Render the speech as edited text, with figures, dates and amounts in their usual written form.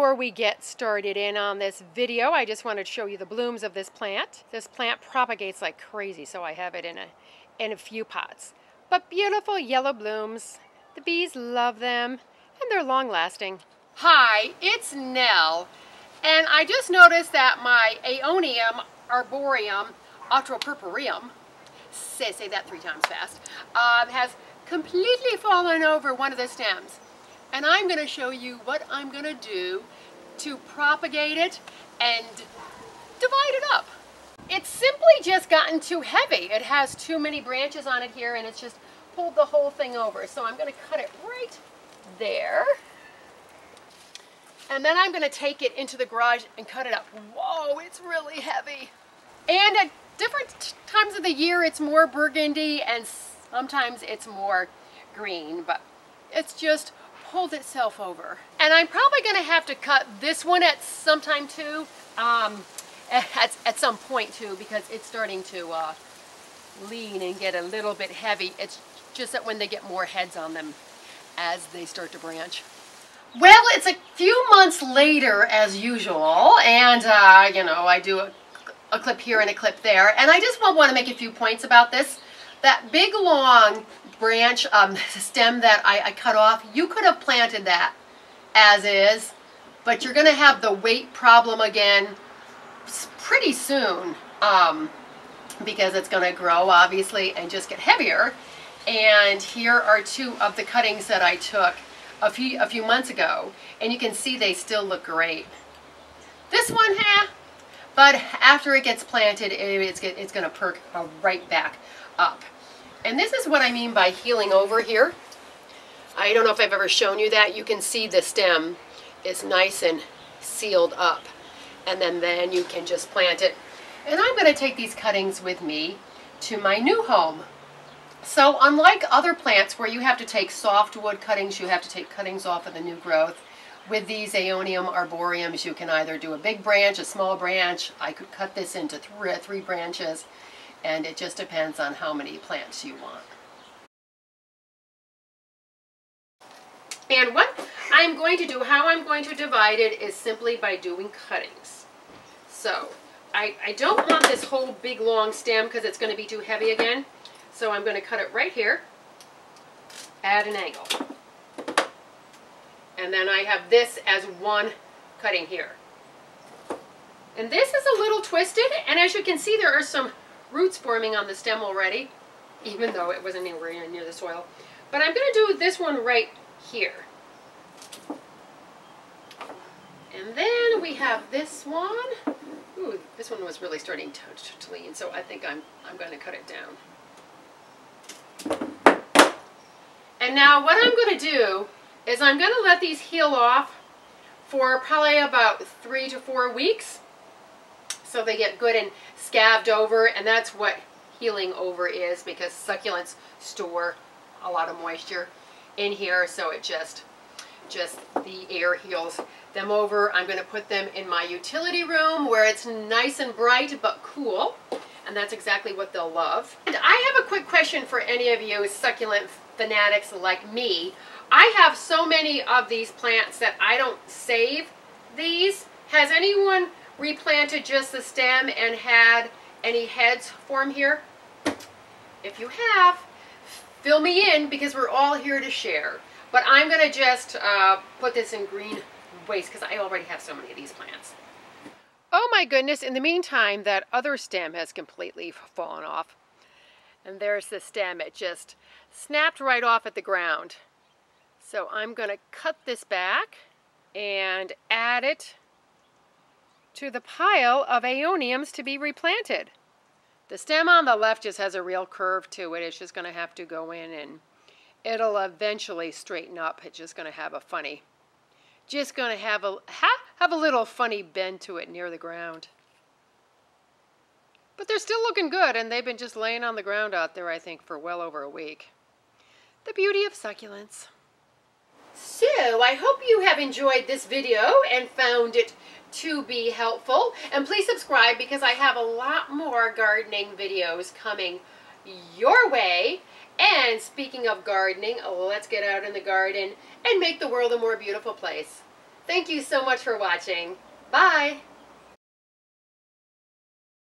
Before we get started in on this video, I just wanted to show you the blooms of this plant. This plant propagates like crazy, so I have it in a few pots. But beautiful yellow blooms. The bees love them, and they're long-lasting. Hi, it's Nell, and I just noticed that my Aeonium Arboreum, say that 3 times fast, has completely fallen over one of the stems. And I'm going to show you what I'm going to do to propagate it and divide it up. It's simply just gotten too heavy. It has too many branches on it here, and it's just pulled the whole thing over. So I'm going to cut it right there. And then I'm going to take it into the garage and cut it up. Whoa, it's really heavy. And at different times of the year, it's more burgundy, and sometimes it's more green, but it's just pulled itself over. And I'm probably going to have to cut this one at some time too, at some point too, because it's starting to lean and get a little bit heavy. It's just that when they get more heads on them as they start to branch. Well, it's a few months later as usual, and you know, I do a clip here and a clip there, and I just want to make a few points about this. That big long branch stem that I cut off, you could have planted that as is, but you're going to have the weight problem again pretty soon because it's going to grow obviously and just get heavier. And here are 2 of the cuttings that I took a few months ago, and you can see they still look great. This one, but after it gets planted, it's going to perk right back up. And this is what I mean by healing over here. I don't know if I've ever shown you that. You can see the stem is nice and sealed up. And then you can just plant it. And I'm going to take these cuttings with me to my new home. So unlike other plants where you have to take softwood cuttings, you have to take cuttings off of the new growth, with these Aeonium Arboreums, you can either do a big branch, a small branch. I could cut this into 3 branches. And it just depends on how many plants you want. And what I'm going to do, how I'm going to divide it, is simply by doing cuttings. So I don't want this whole big long stem because it's going to be too heavy again. So I'm going to cut it right here at an angle. And then I have this as one cutting here. And this is a little twisted, and as you can see, there are some roots forming on the stem already, even though it wasn't anywhere near the soil. But I'm going to do this one right here. And then we have this one. Ooh, this one was really starting to lean, so I think I'm going to cut it down. And now what I'm going to do is I'm going to let these heal off for probably about 3 to 4 weeks. So they get good and scabbed over, and that's what healing over is, because succulents store a lot of moisture in here, so it just the air heals them over. I'm going to put them in my utility room where it's nice and bright but cool, and that's exactly what they'll love. And I have a quick question for any of you succulent fanatics like me. I have so many of these plants that I don't save these. Has anyone replanted just the stem and had any heads form here? If you have, fill me in, because we're all here to share. But I'm going to just put this in green waste because I already have so many of these plants. Oh my goodness, in the meantime, that other stem has completely fallen off. And there's the stem. It just snapped right off at the ground. So I'm going to cut this back and add it to the pile of Aeoniums to be replanted. The stem on the left just has a real curve to it. It's just going to have to go in, and it'll eventually straighten up. It's just going to have a funny, have a little funny bend to it near the ground. But they're still looking good, and they've been just laying on the ground out there, I think, for well over a week. The beauty of succulents. So, I hope you have enjoyed this video and found it to be helpful. And please subscribe, because I have a lot more gardening videos coming your way. And speaking of gardening, let's get out in the garden and make the world a more beautiful place. Thank you so much for watching. Bye!